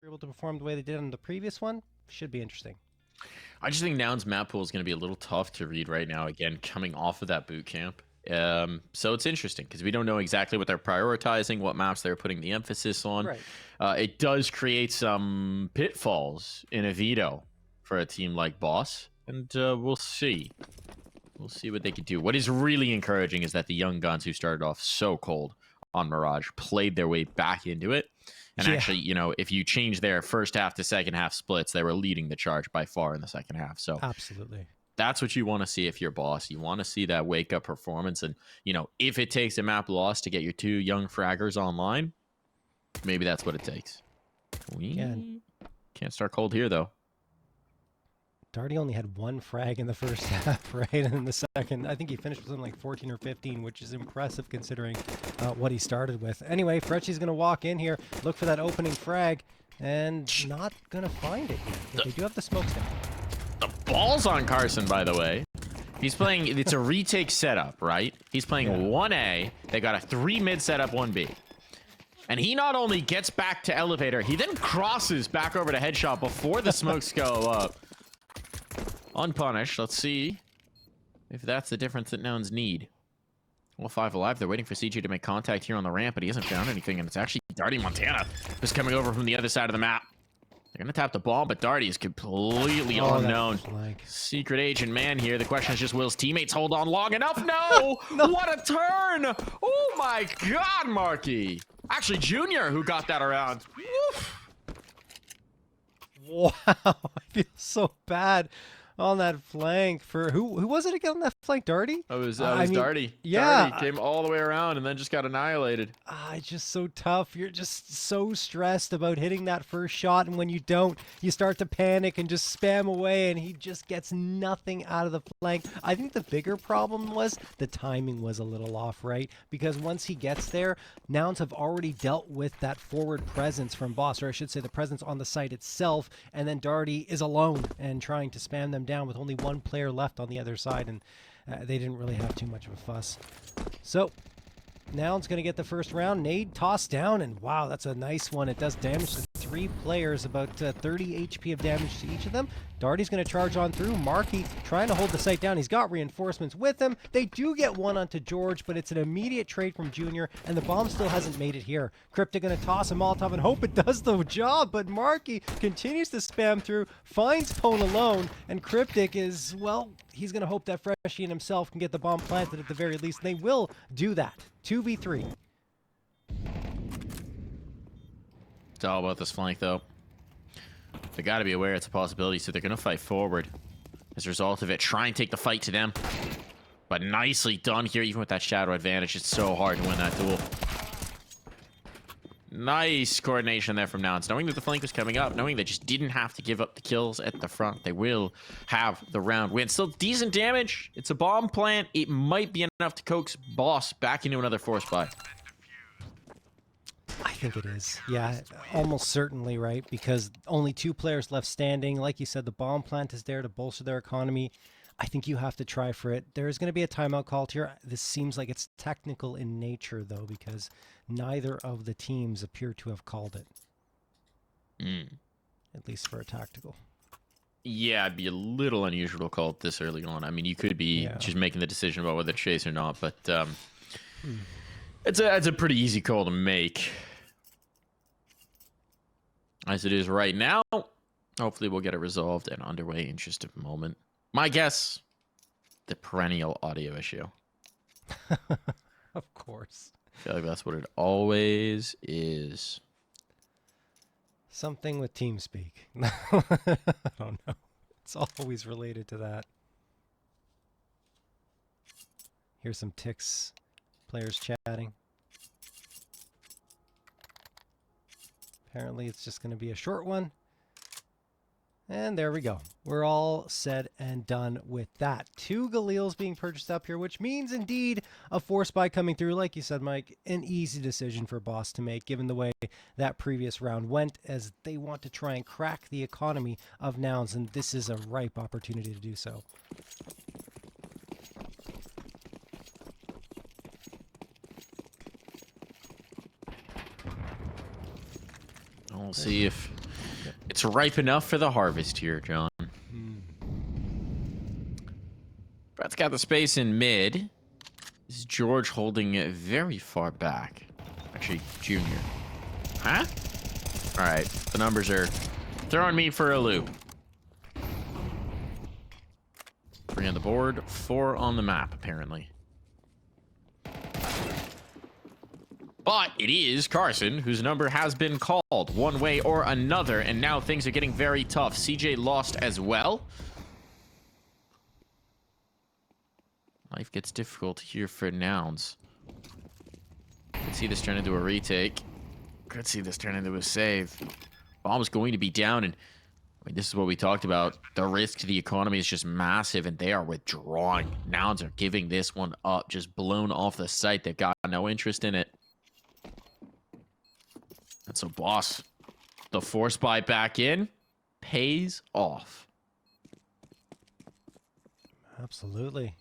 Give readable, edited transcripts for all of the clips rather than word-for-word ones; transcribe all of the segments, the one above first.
able to perform the way they did on the previous one, should be interesting. I just think Nouns map pool is going to be a little tough to read right now, again, coming off of that boot camp. So it's interesting because we don't know exactly what they're prioritizing, what maps they're putting the emphasis on. Right. It does create some pitfalls in a veto for a team like Boss, and we'll see. We'll see what they can do. What is really encouraging is that the young guns who started off so cold on Mirage played their way back into it. And actually, you know, if you change their first half to second half splits, they were leading the charge by far in the second half. So absolutely, that's what you want to see if you're Boss. You want to see that wake up performance. And, you know, if it takes a map loss to get your two young fraggers online, maybe that's what it takes. We can't start cold here, though. Darty only had one frag in the first half, right? And in the second, I think he finished with something like 14 or 15, which is impressive considering what he started with. Anyway, Fretchy's going to walk in here, look for that opening frag, and not going to find it here. But they do have the smokestack. The ball's on Carson, by the way. He's playing, it's a retake setup, right? He's playing 1A. They got a 3 mid setup, 1B. And he not only gets back to elevator, he then crosses back over to headshot before the smokes go up. Unpunished. Let's see if that's the difference that Nouns need. Well, 5 alive. They're waiting for CG to make contact here on the ramp, but he hasn't found anything, and it's actually Darty Montana who's coming over from the other side of the map. They're going to tap the ball, but Darty is completely unknown. Secret agent man here. The question is just, will his teammates hold on long enough? No! No. What a turn! Oh my god, Marky! Actually, Junior who got that around. Woof. Wow, I feel so bad on that flank for who was it again on that flank? Darty? It was Darty. Yeah, Darty came all the way around and then just got annihilated. It's just so tough. You're just so stressed about hitting that first shot, and when you don't, you start to panic and just spam away, and he just gets nothing out of the flank. I think the bigger problem was the timing was a little off, right? Because once he gets there, Nouns have already dealt with that forward presence from Boss, or I should say the presence on the site itself, and then Darty is alone and trying to spam them down with only one player left on the other side, and they didn't really have too much of a fuss. So Nouns going to get the first round. Nade tossed down, and wow, that's a nice one. It does damage to 3 players, about 30 HP of damage to each of them. Darty's going to charge on through. Marky trying to hold the site down. He's got reinforcements with him. They do get one onto George, but it's an immediate trade from Junior, and the bomb still hasn't made it here. Cryptic going to toss a Molotov and hope it does the job, but Marky continues to spam through, finds Pone alone, and Cryptic is, well, he's going to hope that Freshie and himself can get the bomb planted at the very least, and they will do that. 2v3. It's all about this flank, though. They got to be aware it's a possibility, so they're going to fight forward as a result of it. Try and take the fight to them. But nicely done here, even with that shadow advantage. It's so hard to win that duel. Nice coordination there from Nouns. Knowing that the flank was coming up, knowing they just didn't have to give up the kills at the front. They will have the round win. Still decent damage. It's a bomb plant. It might be enough to coax Boss back into another force buy. I think it is. Yeah, almost certainly, right? Because only 2 players left standing. Like you said, the bomb plant is there to bolster their economy. I think you have to try for it. There's going to be a timeout called here. This seems like it's technical in nature, though, because neither of the teams appear to have called it. At least for a tactical. Yeah, it'd be a little unusual to call it this early on. I mean, you could be just making the decision about whether to chase or not, but it's a pretty easy call to make. As it is right now, hopefully we'll get it resolved and underway in just a moment. My guess, the perennial audio issue. Of course. I feel like that's what it always is. Something with TeamSpeak. I don't know. It's always related to that. Here's some ticks. Players chatting. Apparently it's just going to be a short one. And there we go. We're all said and done with that. 2 Galils being purchased up here, which means indeed a force buy coming through. Like you said, Mike, an easy decision for Boss to make, given the way that previous round went, as they want to try and crack the economy of Nouns, and this is a ripe opportunity to do so. We'll see if It's ripe enough for the harvest here, John. Brett's got the space in mid. This is George holding it very far back. Actually, Junior. Huh? All right, the numbers are throwing me for a loop. 3 on the board, 4 on the map, apparently. But it is Carson, whose number has been called one way or another, and now things are getting very tough. CJ lost as well. Life gets difficult here for Nouns. Could see this turn into a retake. Could see this turn into a save. Bomb's going to be down, and I mean, this is what we talked about. The risk to the economy is just massive, and they are withdrawing. Nouns are giving this one up, just blown off the site. They've got no interest in it. And so, boss, the force buy back in pays off. Absolutely.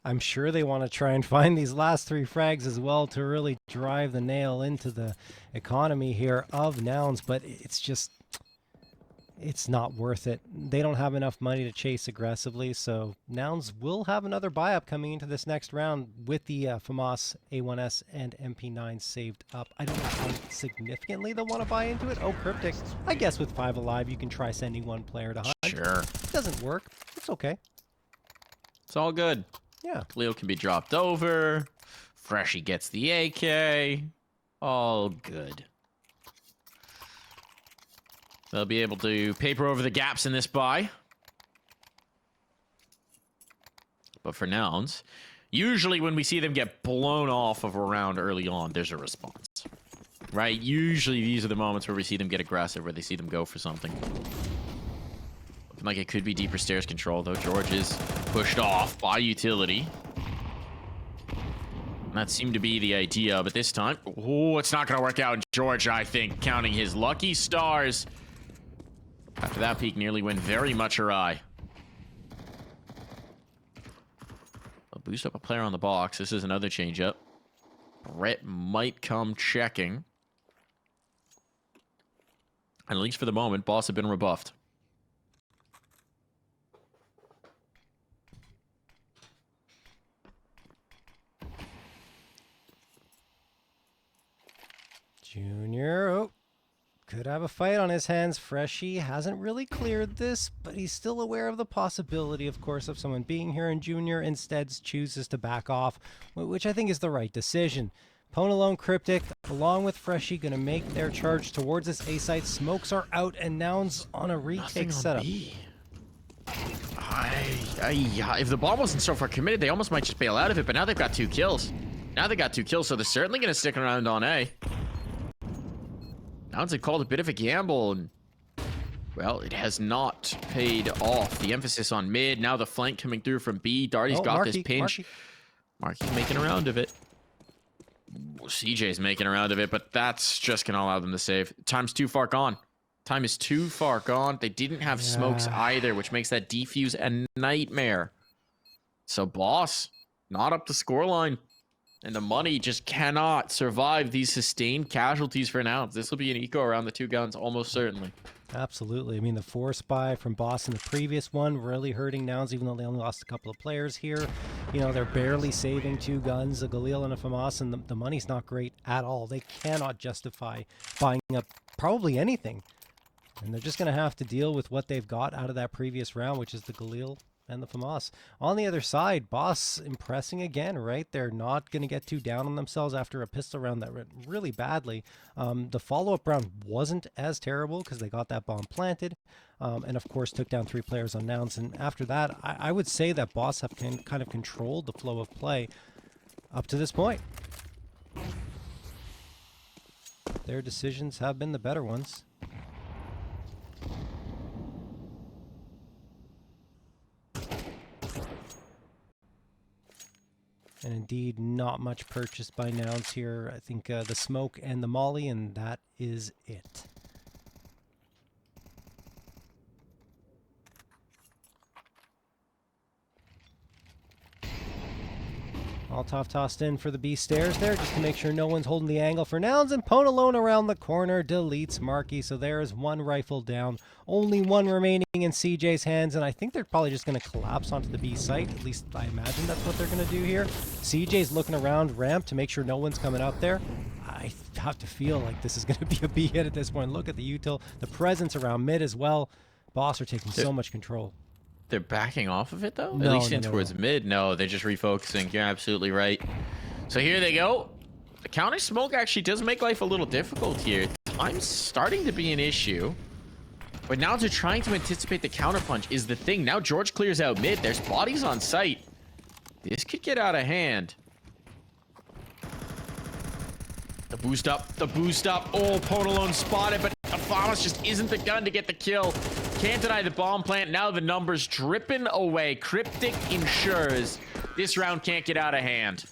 I'm sure they want to try and find these last 3 frags as well to really drive the nail into the economy here of Nouns, but it's not worth it. They don't have enough money to chase aggressively, so Nouns will have another buy-up coming into this next round with the FAMAS, A1S, and MP9 saved up. I don't know how significantly they'll want to buy into it. Oh, Cryptic. I guess with 5 alive, you can try sending 1 player to hunt. Sure. It doesn't work. It's okay. It's all good. Yeah. Leo can be dropped over. Freshie gets the AK. All good. They'll be able to paper over the gaps in this buy. But for Nouns, usually when we see them get blown off of a round early on, there's a response. Right? Usually these are the moments where we see them get aggressive, where they see them go for something. Looking like it could be deeper stairs control, though. George is pushed off by utility. And that seemed to be the idea, but this time, oh, it's not going to work out. George, I think, counting his lucky stars. After that peak nearly went very much awry. They'll boost up a player on the box. This is another changeup. Brett might come checking. And at least for the moment, boss have been rebuffed. Junior, oh, could have a fight on his hands. Freshie hasn't really cleared this, but he's still aware of the possibility, of course, of someone being here, and Junior instead chooses to back off, which I think is the right decision. Pwn alone, Cryptic, along with Freshie, going to make their charge towards this A site. Smokes are out, and Nouns on a retake setup. If the ball wasn't so far committed, they almost might just bail out of it, but now they've got 2 kills. Now they got 2 kills, so they're certainly going to stick around on A. Nouns had called a bit of a gamble, and, well, it has not paid off. The emphasis on mid, now the flank coming through from B. Darty's got this pinch. Marky's making a round of it. CJ's making a round of it, but that's just going to allow them to save. Time's too far gone. Time is too far gone. They didn't have smokes either, which makes that defuse a nightmare. So, boss, not up the scoreline. And the money just cannot survive these sustained casualties for Nouns. This will be an eco around the 2 guns, almost certainly. Absolutely. I mean, the force buy from Boss in the previous one really hurting Nouns, even though they only lost a couple of players here. You know, they're barely saving 2 guns, a Galil and a FAMAS, and the money's not great at all. They cannot justify buying up probably anything. And they're just going to have to deal with what they've got out of that previous round, which is the Galil and the FAMAS. On the other side, Boss impressing again, right? They're not going to get too down on themselves after a pistol round that went really badly. The follow-up round wasn't as terrible because they got that bomb planted, and of course took down 3 players on Nouns. And after that, I would say that Boss have kind of controlled the flow of play up to this point. Their decisions have been the better ones. And indeed, not much purchased by Nouns here. I think the smoke and the molly, and that is it. Molotov tossed in for the B stairs there, just to make sure no one's holding the angle for Nouns, and Pwn alone around the corner deletes Marky, so there is one rifle down. Only one remaining in CJ's hands, and I think they're probably just going to collapse onto the B site. At least I imagine that's what they're going to do here. CJ's looking around ramp to make sure no one's coming up there. I have to feel like this is going to be a B hit at this point. Look at the util, the presence around mid as well. Boss are taking so much control. They're backing off of it, though? No, At least no, in no, towards no. mid? No, they're just refocusing. You're absolutely right. So here they go. The counter smoke actually does make life a little difficult here. Time's starting to be an issue. But now they're trying to anticipate the counter punch is the thing. Now George clears out mid. There's bodies on site. This could get out of hand. The boost up. The boost up. Oh, Pwn alone spotted, but Afamas just isn't the gun to get the kill. Can't deny the bomb plant. Now the numbers dripping away. Cryptic ensures this round can't get out of hand.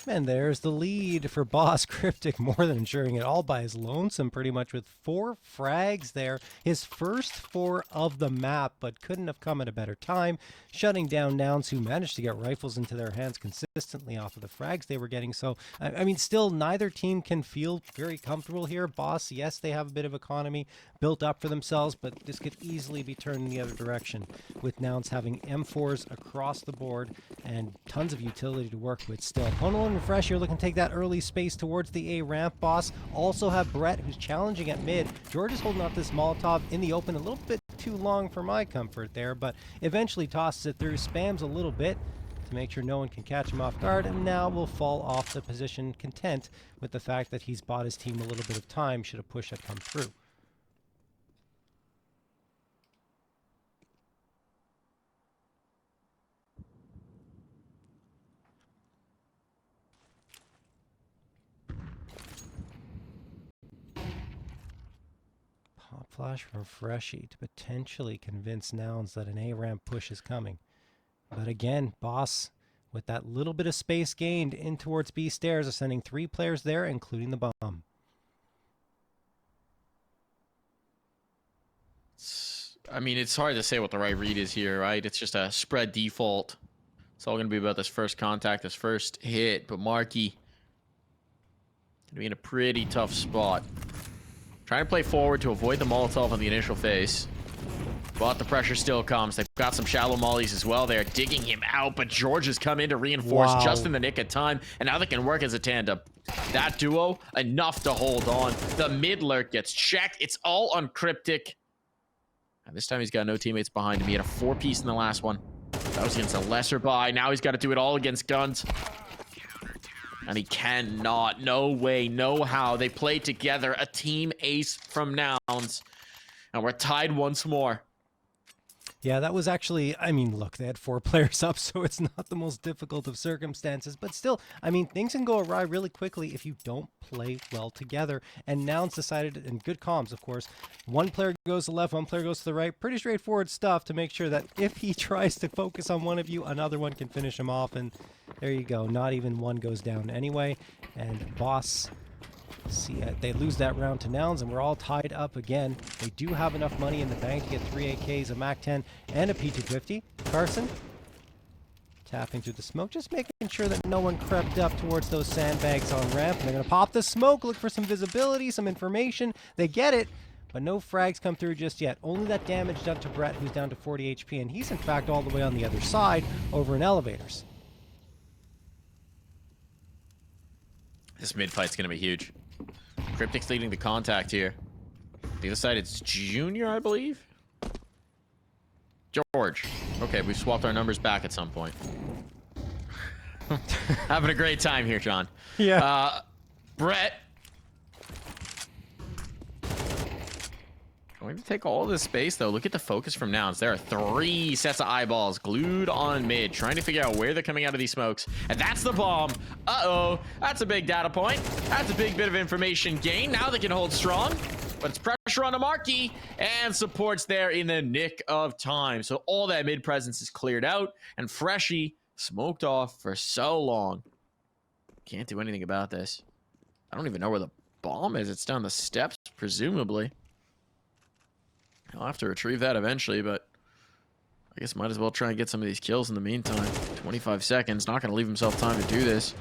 And there's the lead for Boss. Cryptic more than ensuring it all by his lonesome, pretty much, with 4 frags there. His first 4 of the map, but couldn't have come at a better time. Shutting down Nouns, who managed to get rifles into their hands consistently off of the frags they were getting. So, I mean, still, neither team can feel very comfortable here. Boss, yes, they have a bit of economy built up for themselves, but this could easily be turned in the other direction, with Nouns having M4s across the board and tons of utility to work with still. Pwn and Refresh, you're looking to take that early space towards the A ramp. Boss also have Brett, who's challenging at mid. George is holding off this Molotov in the open a little bit too long for my comfort there, but eventually tosses it through, spams a little bit to make sure no one can catch him off guard, and now will fall off the position, content with the fact that he's bought his team a little bit of time should a push have come through. Pop flash from Freshy to potentially convince Nouns that an A ramp push is coming. But again, Boss, with that little bit of space gained in towards B stairs, are sending 3 players there, including the bomb. I mean, it's hard to say what the right read is here, right? It's just a spread default. It's all going to be about this first contact, this first hit. But Marky going to be in a pretty tough spot. Trying to play forward to avoid the Molotov on the initial phase. But the pressure still comes. They've got some shallow mollies as well. They're digging him out, but George has come in to reinforce just in the nick of time. And now they can work as a tandem. That duo, enough to hold on. The mid lurk gets checked. It's all on Cryptic. And this time he's got no teammates behind him. He had a 4-piece in the last one. That was against a lesser buy. Now he's got to do it all against guns. And he cannot. No way, no how. They play together. A team ace from Nouns. And we're tied once more. Yeah, that was actually, I mean, look, they had 4 players up, so it's not the most difficult of circumstances. But still, I mean, things can go awry really quickly if you don't play well together. And Nouns decided, in good comms, of course, one player goes to the left, one player goes to the right. Pretty straightforward stuff to make sure that if he tries to focus on one of you, another one can finish him off. And there you go. Not even one goes down anyway. And Boss... See, they lose that round to Nouns, and we're all tied up again. They do have enough money in the bank to get 3 AKs, a MAC-10, and a P250. Carson, tapping through the smoke, just making sure that no one crept up towards those sandbags on ramp. And they're going to pop the smoke, look for some visibility, some information. They get it, but no frags come through just yet. Only that damage done to Brett, who's down to 40 HP, and he's in fact all the way on the other side over in elevators. This mid-fight's going to be huge. Cryptic's leading the contact here. The other side, it's Junior, I believe. George. Okay, we've swapped our numbers back at some point. Having a great time here, John. Yeah. Brett. Going to take all this space, though. Look at the focus from Nouns. There are 3 sets of eyeballs glued on mid, trying to figure out where they're coming out of these smokes. And that's the bomb. Uh-oh. That's a big data point. That's a big bit of information gain. Now they can hold strong. But it's pressure on the Marquee, and support's there in the nick of time. So all that mid presence is cleared out, and Freshy smoked off for so long. Can't do anything about this. I don't even know where the bomb is. It's down the steps, presumably. I'll have to retrieve that eventually, but I guess might as well try and get some of these kills in the meantime. 25 seconds. Not going to leave himself time to do this.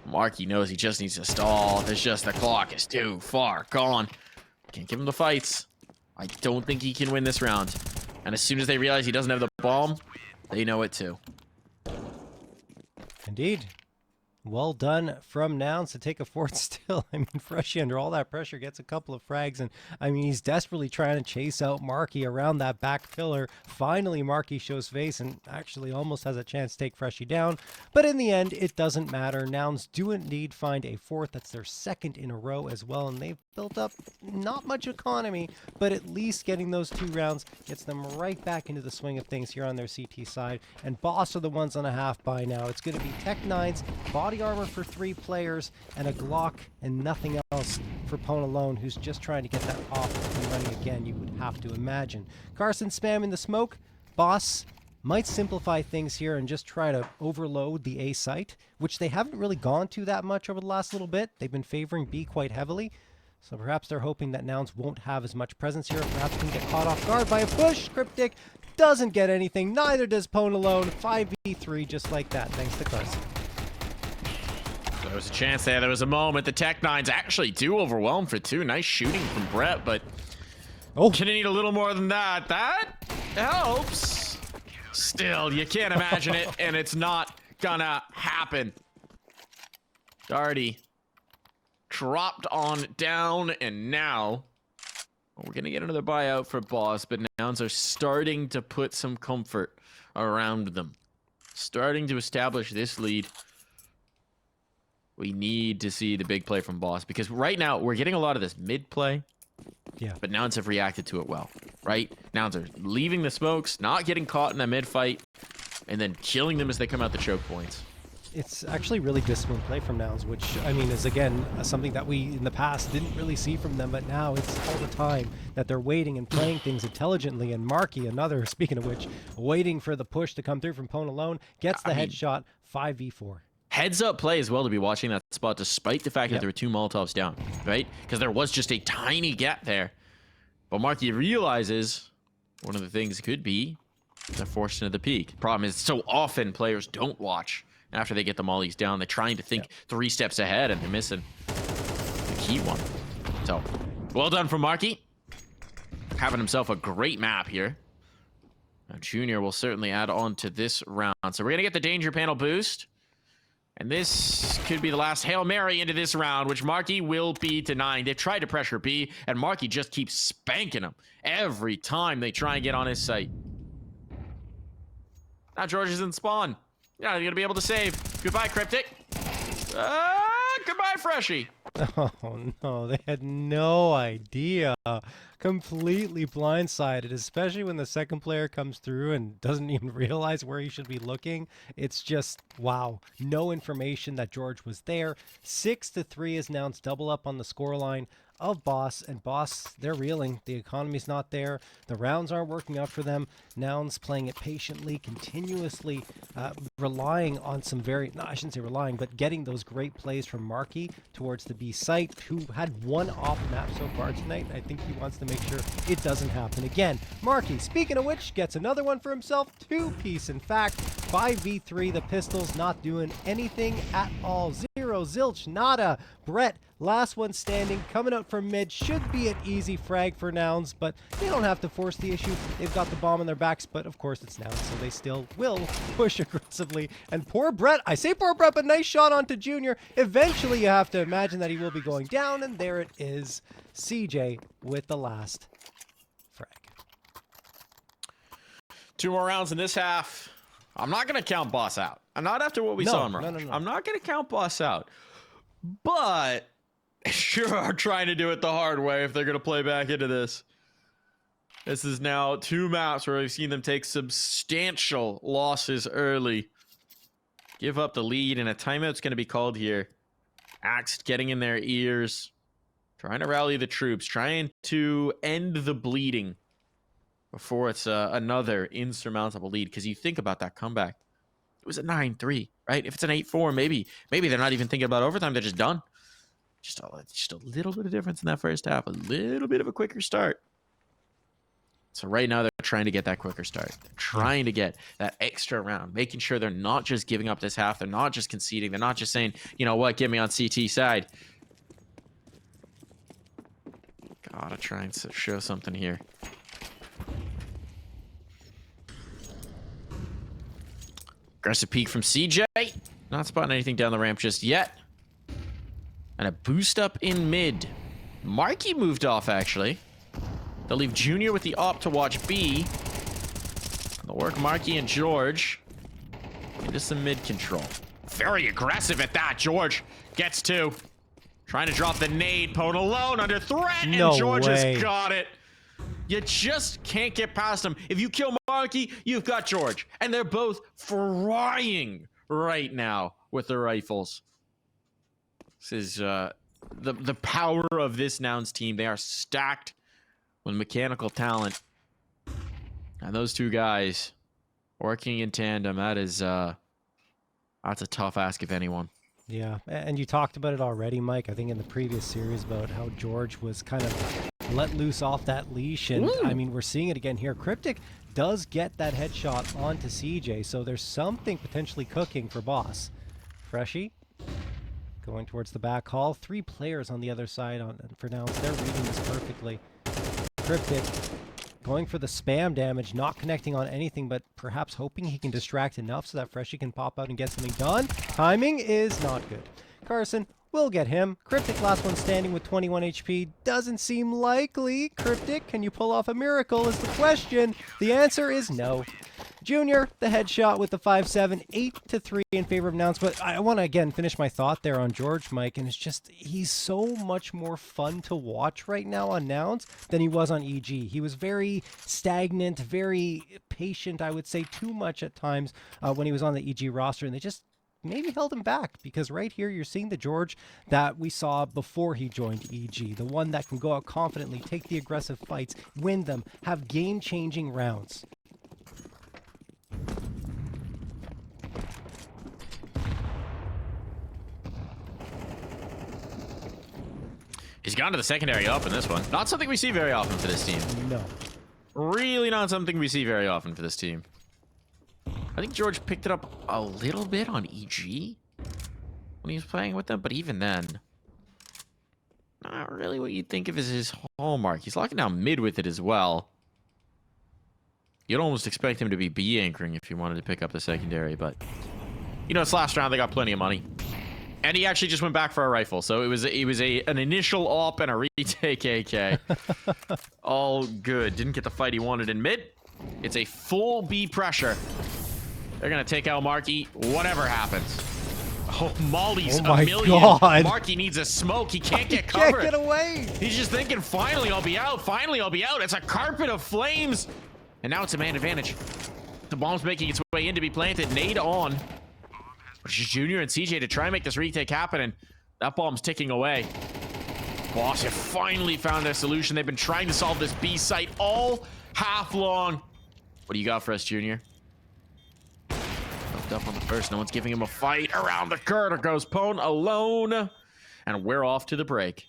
Marky knows he just needs to stall. It's just the clock is too far gone. Can't give him the fights. I don't think he can win this round. And as soon as they realize he doesn't have the bomb, they know it too. Indeed. Well done from Nouns to take a fourth still. I mean, Freshie under all that pressure gets a couple of frags, and I mean, he's desperately trying to chase out Marky around that back pillar. Finally, Marky shows face and actually almost has a chance to take Freshie down, but in the end, it doesn't matter. Nouns do indeed find a fourth. That's their second in a row as well, and they've built up not much economy, but at least getting those 2 rounds gets them right back into the swing of things here on their CT side, and Boss are the ones on a half buy now. It's going to be Tech 9's body armor for 3 players and a Glock and nothing else for Pone alone, who's just trying to get that off and running again, you would have to imagine. Carson spamming the smoke. Boss might simplify things here and just try to overload the A site, which they haven't really gone to that much over the last little bit. They've been favoring B quite heavily. So perhaps they're hoping that Nouns won't have as much presence here. Perhaps can get caught off guard by a push. Cryptic doesn't get anything. Neither does Pone alone. 5v3 just like that, thanks to Carson. There was a chance there. There was a moment. The Tech 9s actually do overwhelm for 2. Nice shooting from Brett, but gonna need a little more than that. That helps. Still, you can't imagine it, and it's not gonna happen. Darty dropped on down, and now we're gonna get another buyout for Boss, but Nouns are starting to put some comfort around them. Starting to establish this lead. We need to see the big play from Boss, because right now we're getting a lot of this mid play. Yeah. But Nouns have reacted to it well, right? Nouns are leaving the smokes, not getting caught in the mid fight, and then killing them as they come out the choke points. It's actually really disciplined play from Nouns, which, I mean, is again something that we in the past didn't really see from them, but now it's all the time that they're waiting and playing things intelligently. And Marky, another, speaking of which, waiting for the push to come through from Pone alone, gets the headshot. 5v4. Heads up play as well to be watching that spot, despite the fact that there were 2 Molotovs down, right? Because there was just a tiny gap there. But Marky realizes one of the things could be they're forced into the peak. Problem is, so often players don't watch after they get the mollies down. They're trying to think 3 steps ahead, and they're missing the key one. So, well done from Marky. Having himself a great map here. Now, Junior will certainly add on to this round. So we're going to get the danger panel boost. And this could be the last Hail Mary into this round, which Marky will be denying. They've tried to pressure B, and Marky just keeps spanking them every time they try and get on his site. Now George is in spawn. You're not going to be able to save. Goodbye, Cryptic. Goodbye, Freshie. Oh no, they had no idea. Completely blindsided, especially when the second player comes through and doesn't even realize where he should be looking. It's just, wow. No information that George was there. 6-3 is Nouns double up on the scoreline of Boss, and Boss, they're reeling. The economy's not there. The rounds aren't working out for them. Nouns playing it patiently, continuously relying on some no, I shouldn't say relying, but getting those great plays from Marky towards the B site, who had 1 off map so far tonight. I think he wants to make sure it doesn't happen again. Marky, speaking of which, gets another one for himself. 2-piece, in fact. 5v3, the pistols not doing anything at all. 0, zilch, nada. Brett, last one standing, coming out from mid. Should be an easy frag for Nouns, but they don't have to force the issue. They've got the bomb on their backs, but of course it's Nouns, so they still will push aggressively. And poor Brett, I say poor Brett, but nice shot onto Junior. Eventually you have to imagine that he will be going down, and there it is. CJ with the last frag. 2 more rounds in this half. I'm not going to count Boss out. I'm not after what we saw him. No. I'm not going to count Boss out. But sure are trying to do it the hard way if they're going to play back into this. This is now 2 maps where we've seen them take substantial losses early. Give up the lead, and a timeout's going to be called here. Axe getting in their ears. Trying to rally the troops. Trying to end the bleeding before it's another insurmountable lead. Because you think about that comeback. It was a 9-3, right? If it's an 8-4, maybe they're not even thinking about overtime. They're just done. Just a little bit of difference in that first half. A little bit of a quicker start. So right now they're trying to get that quicker start. They're trying to get that extra round, making sure they're not just giving up this half. They're not just conceding. They're not just saying, you know what, get me on CT side. Gotta try and show something here. Aggressive peek from CJ. Not spotting anything down the ramp just yet. And a boost up in mid. Marky moved off, actually. They'll leave Junior with the op to watch B. They'll work Marky and George into some mid control. Very aggressive at that. George gets two. Trying to drop the nade. Pone alone under threat. No and George way. has got it. You just can't get past him. If you kill Marky, you've got George. And they're both frying right now with their rifles. This is the power of this Nouns team. They are stacked with mechanical talent. And those two guys working in tandem, that's a tough ask of anyone. Yeah, and you talked about it already, Mike. I think in the previous series about how George was kind of let loose off that leash. And I mean, we're seeing it again here. Cryptic does get that headshot onto CJ, so there's something potentially cooking for Boss. Freshie going towards the back hall. 3 players on the other side for Nouns. They're reading this perfectly. Cryptic going for the spam damage, not connecting on anything, but perhaps hoping he can distract enough so that Freshie can pop out and get something done. Timing is not good. Carson will get him. Cryptic, last one standing with 21 HP. Doesn't seem likely. Cryptic, can you pull off a miracle is the question. The answer is no. Junior, the headshot with the 5-7, 8-3 in favor of Nouns. But I want to, again, finish my thought there on George, Mike. And it's just, he's so much more fun to watch right now on Nouns than he was on EG. He was very stagnant, very patient, I would say, too much at times when he was on the EG roster. And they just maybe held him back, because right here you're seeing the George that we saw before he joined EG. The one that can go out confidently, take the aggressive fights, win them, have game-changing rounds. He's gone to the secondary up in this one. Not something we see very often for this team. No. Really not something we see very often for this team. I think George picked it up a little bit on EG when he was playing with them, but even then, not really what you'd think of as his hallmark. He's locking down mid with it as well. You'd almost expect him to be B anchoring if he wanted to pick up the secondary, but you know, it's last round. They got plenty of money. And he actually just went back for a rifle. So it was an initial op and a retake AK. All good. Didn't get the fight he wanted in mid. It's a full B pressure. They're going to take out Marky, whatever happens. Oh, Molly's a million. God. Marky needs a smoke. He can't get covered. Can't get away. He's just thinking, finally, I'll be out. Finally, I'll be out. It's a carpet of flames. And now it's a man advantage. The bomb's making its way in to be planted. Nade on. Junior and CJ to try and make this retake happen, and that bomb's ticking away. Boss have finally found their solution. They've been trying to solve this B site all half long. What do you got for us, Junior? Hooked up on the first. No one's giving him a fight. Around the corner goes Pone alone. And we're off to the break.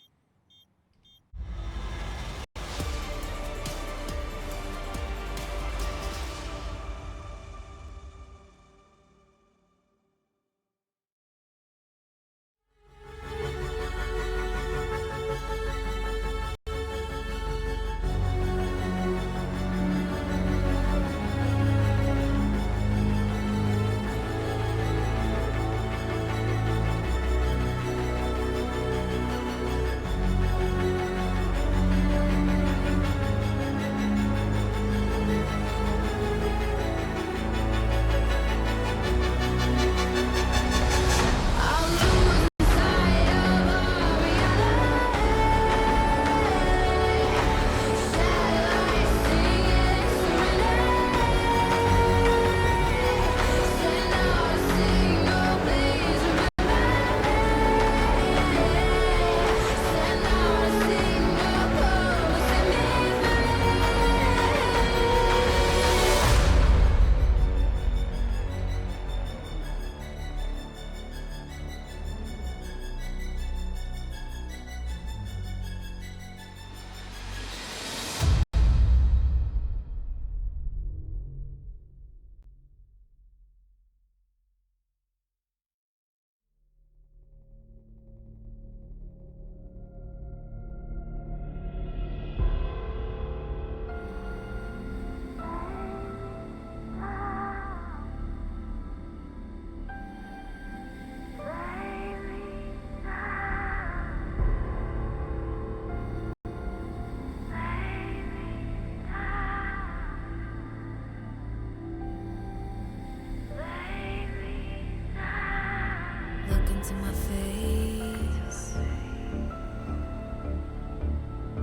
to my face.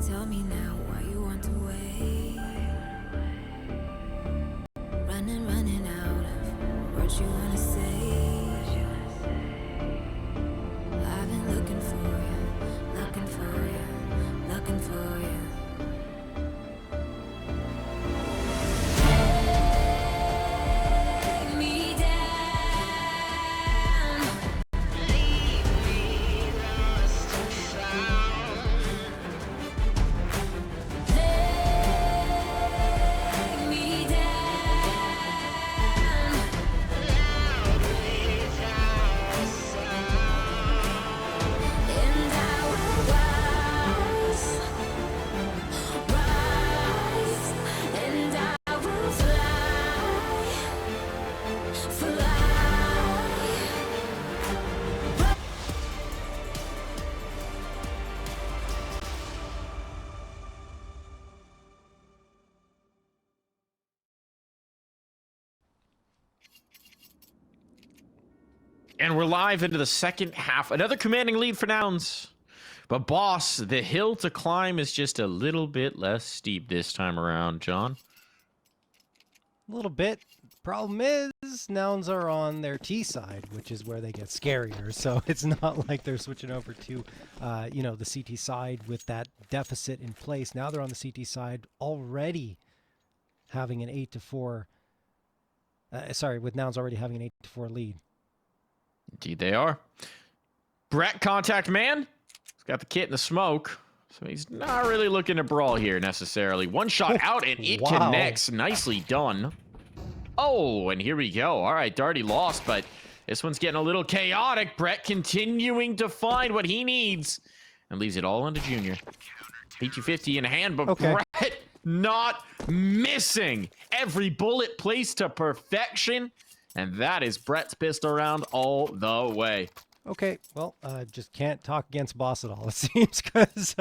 Tell me now why you want to wait. Running out of words you wanna say. I've been looking for you, looking for you, looking for you. Take me down, leave me lost and found. Take me down, loudly without a sound. And I will rise, and I will fly, fly. And we're live into the second half. Another commanding lead for Nouns. But boss, the hill to climb is just a little bit less steep this time around, John. A little bit. Problem is, Nouns are on their T side, which is where they get scarier. So it's not like they're switching over to, the CT side with that deficit in place. Now they're on the CT side already having an 8-4. With Nouns already having an 8-4 lead. Indeed they are. Brett, contact man. He's got the kit and the smoke. So he's not really looking to brawl here necessarily. One shot out and it Wow. connects. Nicely done. Oh, and here we go. All right, Darty lost, but this one's getting a little chaotic. Brett continuing to find what he needs and leaves it all into Junior. P250 in hand, but Okay. Brett not missing. Every bullet placed to perfection. And that is Brett's pistol round all the way. Okay, well, just can't talk against boss at all, it seems, because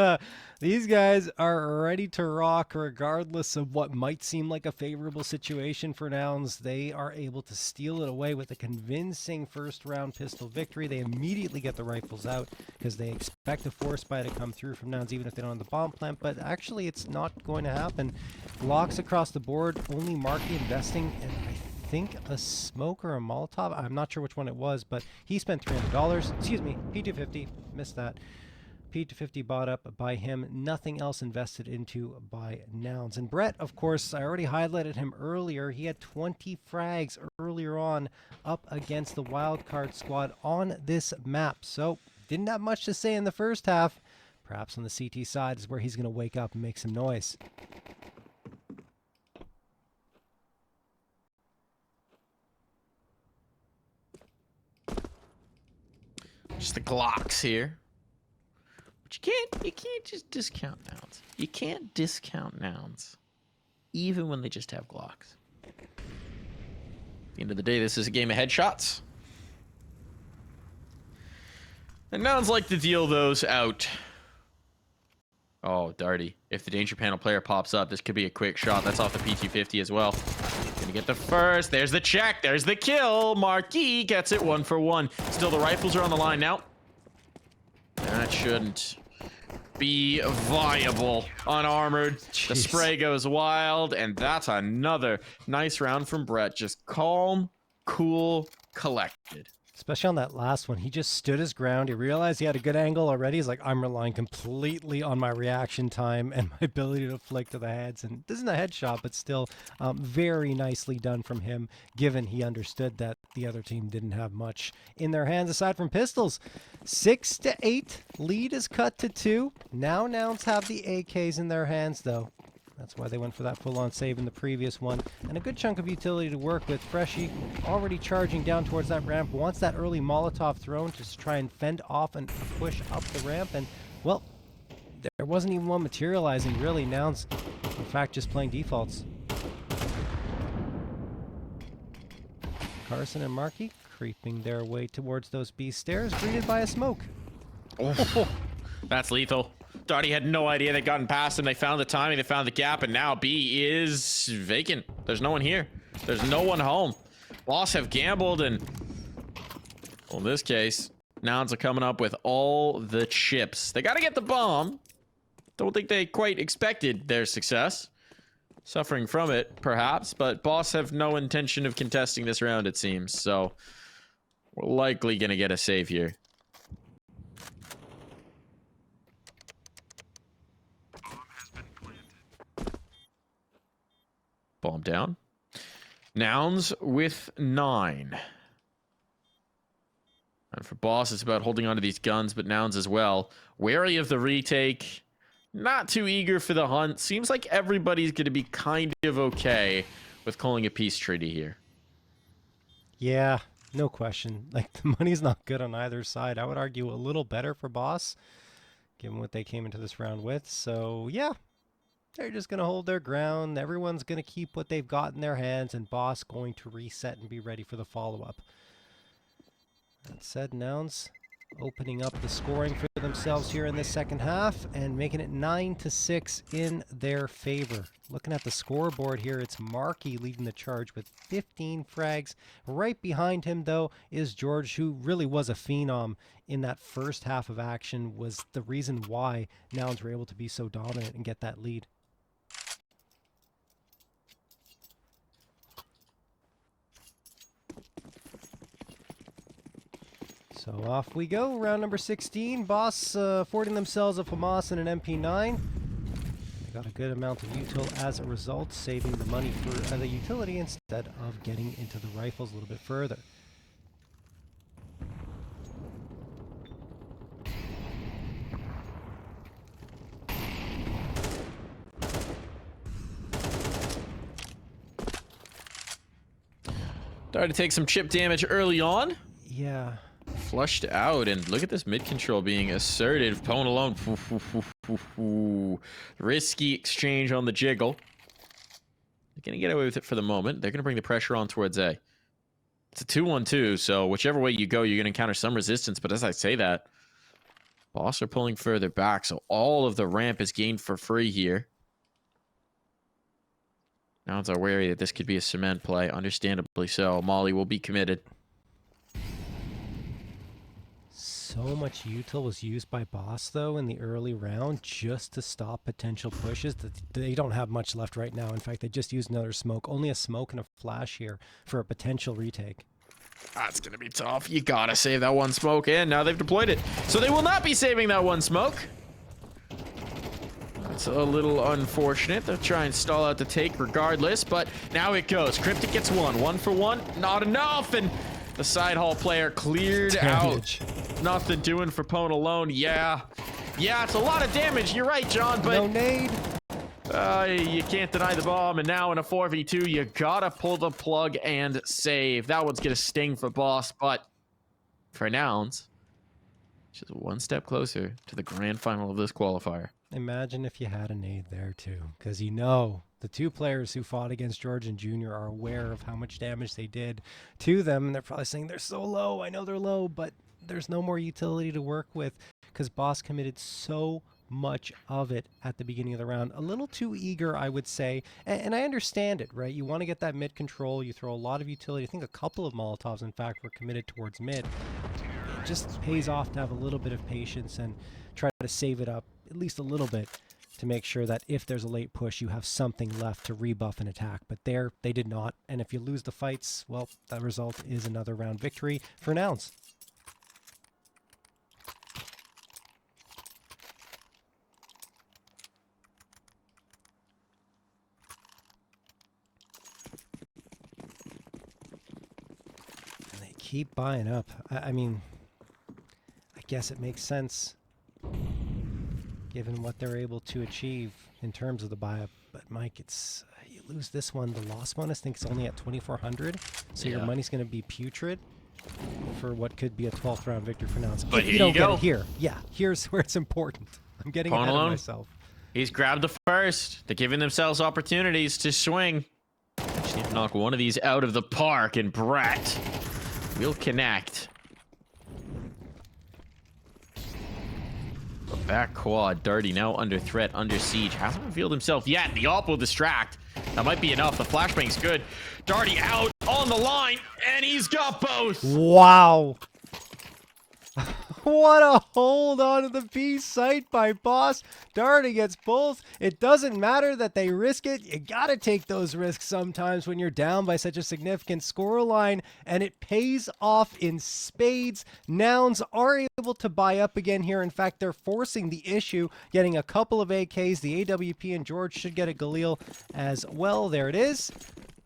these guys are ready to rock regardless of what might seem like a favorable situation for Nouns. They are able to steal it away with a convincing first-round pistol victory. They immediately get the rifles out because they expect a force buy to come through from Nouns even if they don't have the bomb plant, but actually it's not going to happen. Locks across the board, only Marky investing in, I think, a smoke or a Molotov. I'm not sure which one it was, but he spent $300. Excuse me, P250, missed that. P250 bought up by him, nothing else invested into by Nouns. And Brett, of course, I already highlighted him earlier. He had 20 frags earlier on up against the wildcard squad on this map. So didn't have much to say in the first half. Perhaps on the CT side is where he's going to wake up and make some noise. Just the Glocks here. But you can't just discount Nouns. You can't discount Nouns. Even when they just have Glocks. At the end of the day, this is a game of headshots. And Nouns like to deal those out. Oh, Darty. If the danger panel player pops up, this could be a quick shot. That's off the P250 as well. Gonna get the first. There's the check. There's the kill. Marquis gets it 1 for 1. Still, the rifles are on the line now. That shouldn't be viable. Unarmored. Jeez. The spray goes wild, and that's another nice round from Brett. Just calm, cool, collected. Especially on that last one, he just stood his ground. He realized he had a good angle already. He's like, I'm relying completely on my reaction time and my ability to flick to the heads. And this isn't a headshot, but still very nicely done from him, given he understood that the other team didn't have much in their hands aside from pistols. 6-8, lead is cut to 2. Now Nouns have the AKs in their hands, though. That's why they went for that full-on save in the previous one. And a good chunk of utility to work with. Freshie already charging down towards that ramp. Wants that early Molotov thrown to try and fend off and push up the ramp. And, well, there wasn't even one materializing, really. Nouns, in fact, just playing defaults. Carson and Markey creeping their way towards those B stairs, greeted by a smoke. Oh, that's lethal. Darty had no idea they'd gotten past him. They found the timing, they found the gap, and now B is vacant. There's no one here. There's no one home. Boss have gambled, and well, in this case, Nouns are coming up with all the chips. They got to get the bomb. Don't think they quite expected their success. Suffering from it, perhaps, but Boss have no intention of contesting this round, it seems. So, we're likely going to get a save here. Bomb down. Nouns with 9. And for Boss, it's about holding on to these guns, but Nouns as well. Wary of the retake. Not too eager for the hunt. Seems like everybody's going to be kind of okay with calling a peace treaty here. Yeah, no question. Like, the money's not good on either side. I would argue a little better for Boss, given what they came into this round with. So, yeah, they're just going to hold their ground. Everyone's going to keep what they've got in their hands, and Boss going to reset and be ready for the follow-up. That said, Nouns opening up the scoring for themselves here in the second half and making it 9-6 in their favor. Looking at the scoreboard here, it's Markey leading the charge with 15 frags. Right behind him, though, is George, who really was a phenom in that first half of action, was the reason why Nouns were able to be so dominant and get that lead. So off we go, round number 16. Boss affording themselves a FAMAS and an MP9. They got a good amount of util as a result, saving the money for the utility instead of getting into the rifles a little bit further. Started to take some chip damage early on. Yeah. Flushed out, and look at this mid control being assertive. Pwn alone. Risky exchange on the jiggle. They're going to get away with it for the moment. They're going to bring the pressure on towards A. It's a 2-1-2, so whichever way you go, you're going to encounter some resistance. But as I say that, Boss are pulling further back, so all of the ramp is gained for free here. Nouns are wary that this could be a cement play. Understandably so. Molly will be committed. So much util was used by Boss, though, in the early round just to stop potential pushes. They don't have much left right now. In fact, they just used another smoke. Only a smoke and a flash here for a potential retake. That's going to be tough. You got to save that one smoke, and now they've deployed it. So they will not be saving that one smoke. That's a little unfortunate. They'll try and stall out the take regardless, but now it goes. Cryptic gets one for one. Not enough, and the side hall player cleared out. Nothing doing for Pwn alone. Yeah, it's a lot of damage. You're right, John, but no nade. You can't deny the bomb, and now in a 4v2, you gotta pull the plug and save. That one's gonna sting for Boss, but for Nouns, just one step closer to the grand final of this qualifier. Imagine if you had a nade there, too, because you know the two players who fought against George and Junior are aware of how much damage they did to them, and they're probably saying, they're so low. I know they're low, but there's no more utility to work with because Boss committed so much of it at the beginning of the round. A little too eager, I would say, and I understand it, right? You want to get that mid control. You throw a lot of utility. I think a couple of Molotovs, in fact, were committed towards mid. It just pays off to have a little bit of patience and try to save it up at least a little bit to make sure that if there's a late push, you have something left to rebuff an attack. But there, they did not. And if you lose the fights, well, that result is another round victory for Nouns. And they keep buying up. I mean, I guess it makes sense given what they're able to achieve in terms of the buy-up. But Mike, it's you lose this one. The loss bonus, I think, is only at 2,400. So your money's going to be putrid for what could be a 12th round victory for Nouns. But if you don't get it here. Yeah, here's where it's important. I'm getting ahead of myself. He's grabbed the first. They're giving themselves opportunities to swing. Just need to knock one of these out of the park, and Brett will connect. Back quad, Dirty now under threat, under siege. Hasn't revealed himself yet. The op will distract. That might be enough. The flashbang's good. Darty out on the line, and he's got both. Wow. What a hold onto the B site by Boss. Darty gets both. It doesn't matter that they risk it. You gotta take those risks sometimes when you're down by such a significant scoreline, and it pays off in spades. Nouns are able to buy up again here. In fact, they're forcing the issue, getting a couple of AKs. The AWP and George should get a Galil as well. There it is.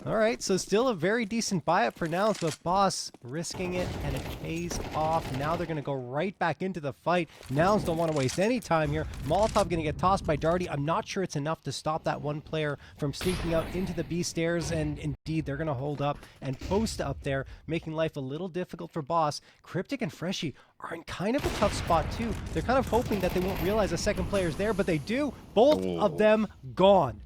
All right, so still a very decent buy-up for Nouns, but Boss risking it, and it pays off. Now they're going to go right back into the fight. Nouns don't want to waste any time here. Molotov going to get tossed by Darty. I'm not sure it's enough to stop that one player from sneaking out into the B stairs, and indeed, they're going to hold up and post up there, making life a little difficult for Boss. Cryptic and Freshie are in kind of a tough spot, too. They're kind of hoping that they won't realize a second player's there, but they do. Both of them gone.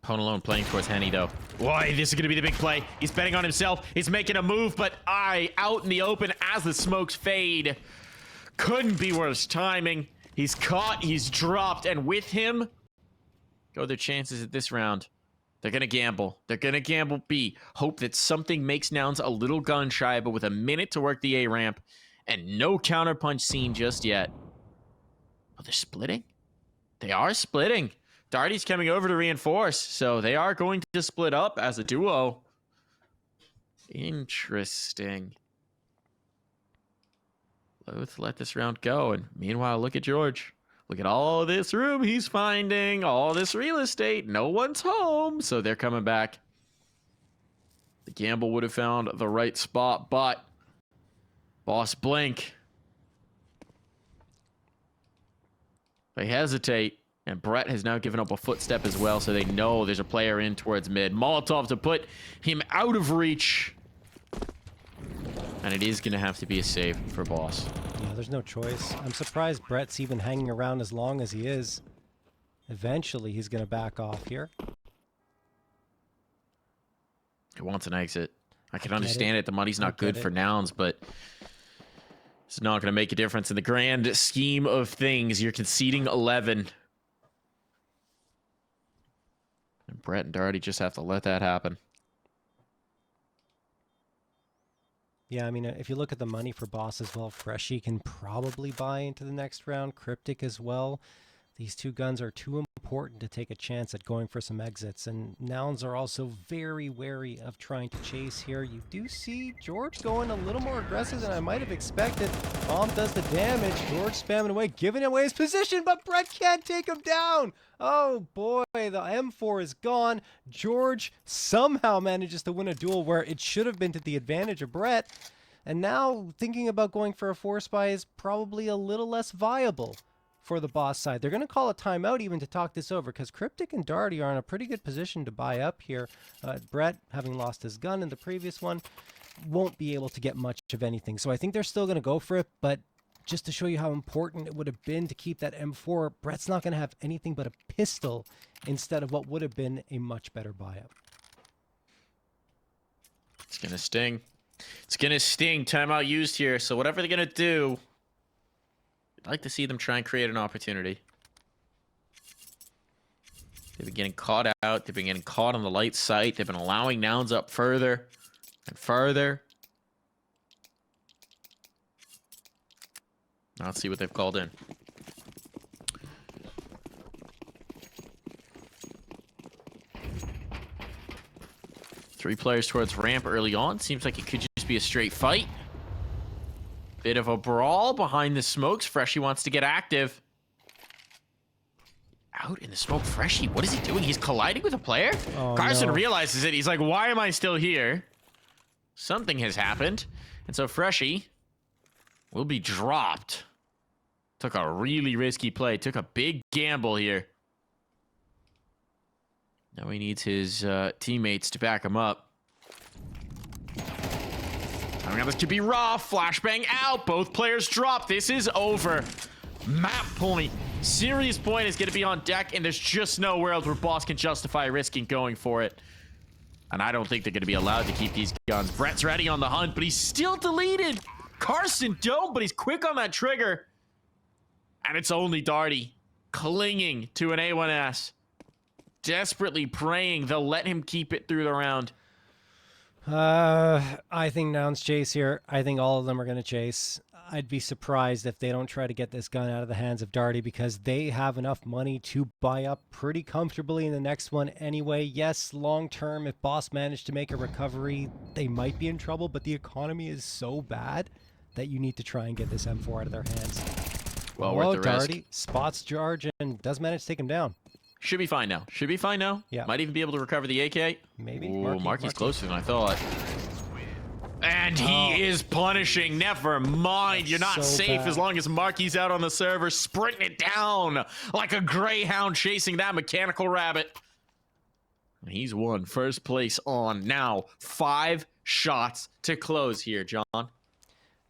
Pone alone playing towards Henny, though. Boy, this is going to be the big play. He's betting on himself. He's making a move, but out in the open as the smokes fade. Couldn't be worse timing. He's caught, he's dropped, and with him go their chances at this round. They're going to gamble. They're going to gamble B. Hope that something makes Nouns a little gun shy, but with a minute to work the A ramp and no counterpunch seen just yet. Oh, they're splitting? They are splitting. Darty's coming over to reinforce, so they are going to split up as a duo. Interesting. Let's let this round go, and meanwhile, look at George. Look at all this room he's finding, all this real estate. No one's home, so they're coming back. The gamble would have found the right spot, but Boss blink. They hesitate. And Brett has now given up a footstep as well, so they know there's a player in towards mid. Molotov to put him out of reach. And it is going to have to be a save for Boss. Yeah, there's no choice. I'm surprised Brett's even hanging around as long as he is. Eventually, he's going to back off here. He wants an exit. I can understand it. The money's not good for Nouns, but it's not going to make a difference in the grand scheme of things. You're conceding 11. And Brett and Darty just have to let that happen. Yeah, I mean, if you look at the money for Boss as well, Freshie can probably buy into the next round. Cryptic as well. These two guns are too important to take a chance at going for some exits. And Nouns are also very wary of trying to chase here. You do see George going a little more aggressive than I might have expected. Bomb does the damage. George spamming away, giving away his position, but Brett can't take him down. Oh boy, the M4 is gone. George somehow manages to win a duel where it should have been to the advantage of Brett. And now thinking about going for a force buy is probably a little less viable for the Boss side. They're going to call a timeout even to talk this over because Cryptic and Darty are in a pretty good position to buy up here. Brett, having lost his gun in the previous one, won't be able to get much of anything. So I think they're still going to go for it, but just to show you how important it would have been to keep that M4, Brett's not going to have anything but a pistol instead of what would have been a much better buy-up. It's going to sting. It's going to sting. Timeout used here. So whatever they're going to do, I'd like to see them try and create an opportunity. They've been getting caught out. They've been getting caught on the light site. They've been allowing Nouns up further and further. Now let's see what they've called in. Three players towards ramp early on. Seems like it could just be a straight fight. Bit of a brawl behind the smokes. Freshie wants to get active. Out in the smoke, Freshie. What is he doing? He's colliding with a player? Oh, Carson no. realizes it. He's like, why am I still here? Something has happened. And so Freshie will be dropped. Took a really risky play. Took a big gamble here. Now he needs his teammates to back him up. I mean, this could be rough. Flashbang out. Both players drop. This is over. Map point. Serious point is going to be on deck, and there's just no world where Boss can justify risking going for it. And I don't think they're going to be allowed to keep these guns. Brett's ready on the hunt, but he's still deleted. Carson don't, but he's quick on that trigger. And it's only Darty clinging to an A1S. Desperately praying they'll let him keep it through the round. I think Nouns chase here. I think all of them are going to chase. I'd be surprised if they don't try to get this gun out of the hands of Darty because they have enough money to buy up pretty comfortably in the next one anyway. Yes, long term, if Boss managed to make a recovery, they might be in trouble, but the economy is so bad that you need to try and get this M4 out of their hands. Well, worth the risk. Darty spots George and does manage to take him down. Should be fine now. Should be fine now. Yeah. Might even be able to recover the AK. Maybe. Ooh, Marky's closer than I thought. And he is punishing. Never mind. You're not so safe bad. as long as Marky's out on the server, sprinting it down like a greyhound chasing that mechanical rabbit. And he's won first place on now 5 shots to close here, John.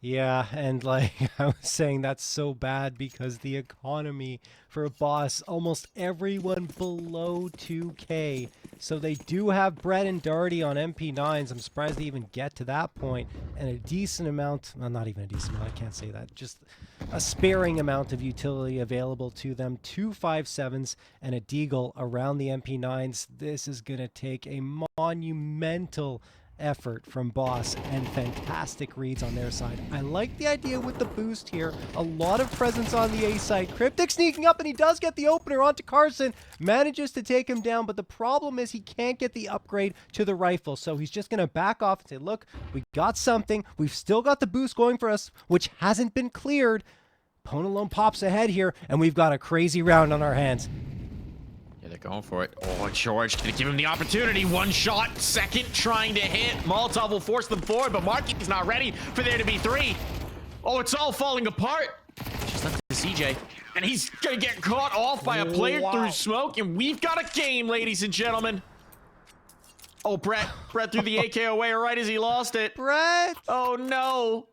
Yeah, and like I was saying, that's so bad because the economy for a Boss, almost everyone below 2K. So they do have Brett and Darty on MP9s. I'm surprised they even get to that point. And a decent amount, well, not even a decent amount, I can't say that, just a sparing amount of utility available to them. 2 5.7s and a Deagle around the MP9s. This is going to take a monumental effort from Boss and fantastic reads on their side. I like the idea with the boost here. A lot of presence on the A side. Cryptic sneaking up, and he does get the opener onto Carson. Manages to take him down, but the problem is he can't get the upgrade to the rifle. So he's just going to back off and say, look, we got something. We've still got the boost going for us, which hasn't been cleared. Ponalone pops ahead here, and we've got a crazy round on our hands. Yeah, they're going for it. Oh, George gonna give him the opportunity. One shot, second trying to hit. Molotov will force them forward, but Marky's not ready for there to be 3. Oh, it's all falling apart. Just left to CJ, and he's gonna get caught off by a player through smoke, and we've got a game, ladies and gentlemen. Oh, Brett threw the AK away right as he lost it. Brett! Oh, no.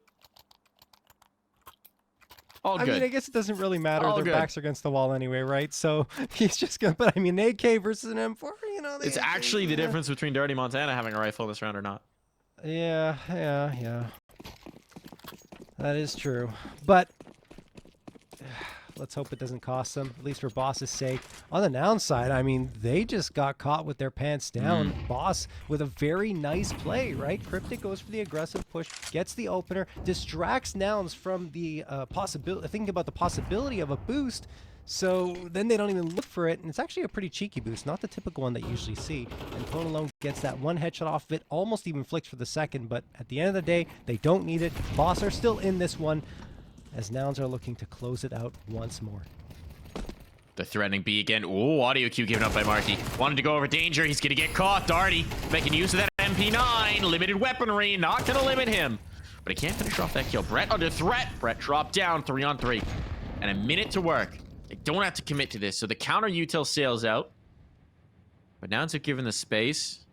All good. I mean, I guess it doesn't really matter. All Their good. backs are against the wall anyway, right? So he's just gonna. But I mean, AK versus an M4, you know. It's actually the difference between Dirty Montana having a rifle in this round or not. Yeah. That is true. But let's hope it doesn't cost them, at least for Boss's sake. On the Nouns side, I mean, they just got caught with their pants down. Boss with a very nice play, right? Cryptic goes for the aggressive push, gets the opener, distracts Nouns from the possibility, thinking about the possibility of a boost. So then they don't even look for it, and it's actually a pretty cheeky boost, not the typical one that you usually see. And Ponalone gets that one headshot off of it, almost even flicks for the second, but at the end of the day, they don't need it. Boss are still in this one, as Nouns are looking to close it out once more. The threatening B again. Ooh, audio cue given up by Marky. Wanted to go over danger. He's going to get caught. Darty making use of that MP9. Limited weaponry. Not going to limit him. But he can't finish off that kill. Brett under threat. Brett dropped down 3-on-3. And a minute to work. They don't have to commit to this. So the counter util sails out. But Nouns have given the space.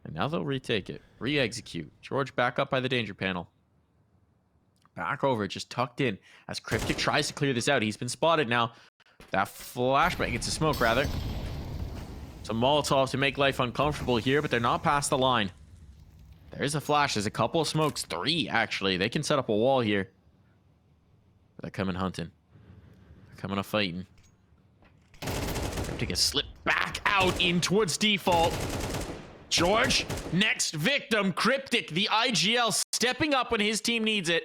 And now they'll retake it. Re-execute. George back up by the danger panel. Back over, just tucked in. As Cryptic tries to clear this out. He's been spotted now. That flashbang, it's a smoke rather. Some Molotov to make life uncomfortable here, but they're not past the line. There's a flash. There's a couple of smokes. 3, actually. They can set up a wall here. But they're coming hunting. They're coming a fighting. Cryptic has slipped back out in towards default. George, next victim. Cryptic, the IGL, stepping up when his team needs it.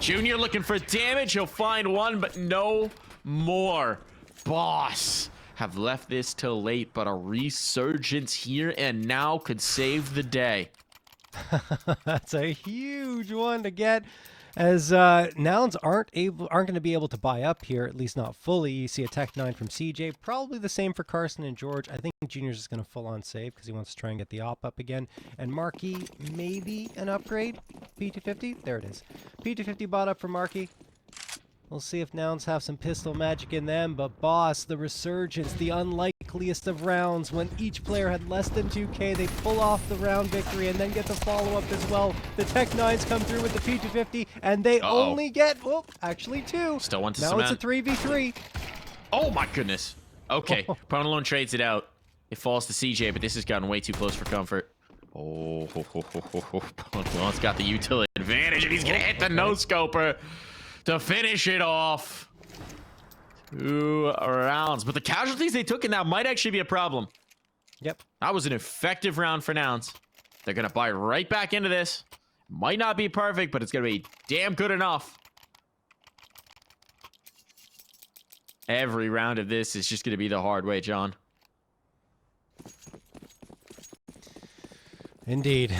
Junior looking for damage. He'll find one, but no more. Boss have left this till late, but a resurgence here and now could save the day. That's a huge one to get, as Nouns aren't going to be able to buy up here, at least not fully. You see a Tech 9 from CJ, probably the same for Carson and George. I think Junior's just going to full on save because he wants to try and get the op up again. And Marky, maybe an upgrade. P250, there it is. P250 bought up for Marky. We'll see if Nouns have some pistol magic in them, but Boss, the resurgence, the unlikeliest of rounds, when each player had less than 2k, they pull off the round victory and then get the follow-up as well. The Tech 9s come through with the P250, and they only get, well, actually 2. Still one to now cement. it's a 3v3. Oh my goodness. Okay, Ponalone trades it out. It falls to CJ, but this has gotten way too close for comfort. Oh, Ponalone's got the utility advantage, and he's gonna hit the no-scoper to finish it off. 2 rounds. But the casualties they took in that might actually be a problem. Yep. That was an effective round for Nouns. They're going to buy right back into this. Might not be perfect, but it's going to be damn good enough. Every round of this is just going to be the hard way, John. Indeed,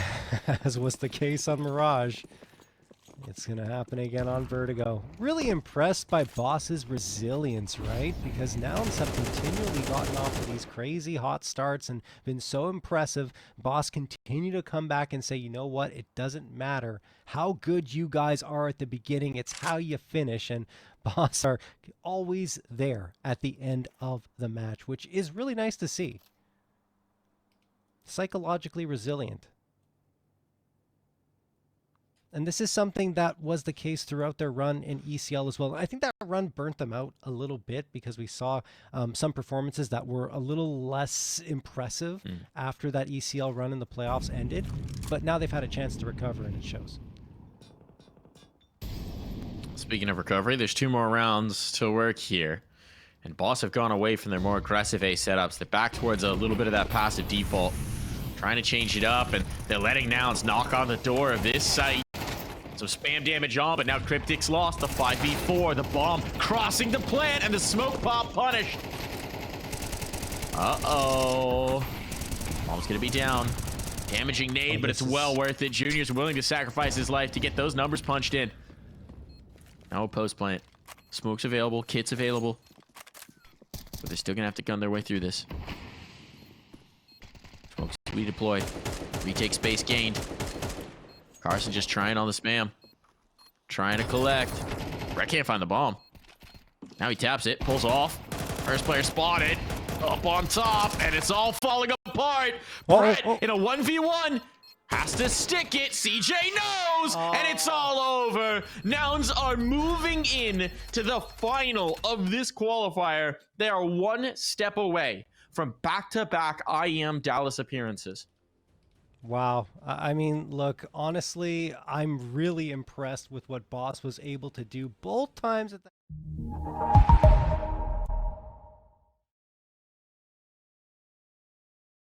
as was the case on Mirage. It's going to happen again on Vertigo. Really impressed by Boss's resilience, right? Because Nouns have continually gotten off of these crazy hot starts and been so impressive. Boss continue to come back and say, you know what? It doesn't matter how good you guys are at the beginning. It's how you finish. And Boss are always there at the end of the match, which is really nice to see. Psychologically resilient. And this is something that was the case throughout their run in ECL as well. I think that run burnt them out a little bit because we saw some performances that were a little less impressive after that ECL run in the playoffs ended. But now they've had a chance to recover, and it shows. Speaking of recovery, there's 2 more rounds to work here. And Boss have gone away from their more aggressive A setups. They're back towards a little bit of that passive default. Trying to change it up, and they're letting Nouns knock on the door of this site. So spam damage on, but now Cryptic's lost the 5v4. The bomb crossing the plant, and the smoke pop punished. Uh-oh. Bomb's gonna be down. Damaging nade, but it's well worth it. Junior's willing to sacrifice his life to get those numbers punched in. Now post plant. Smoke's available, kit's available. But they're still gonna have to gun their way through this. Smoke's redeployed. Retake space gained. Carson just trying on the spam. Trying to collect. Brett can't find the bomb. Now he taps it, pulls off. First player spotted. Up on top, and it's all falling apart. Brett in a 1v1 has to stick it. CJ knows, and it's all over. Nouns are moving in to the final of this qualifier. They are 1 step away from back-to-back IEM Dallas appearances. Wow. I mean, look, honestly, I'm really impressed with what Boss was able to do both times at the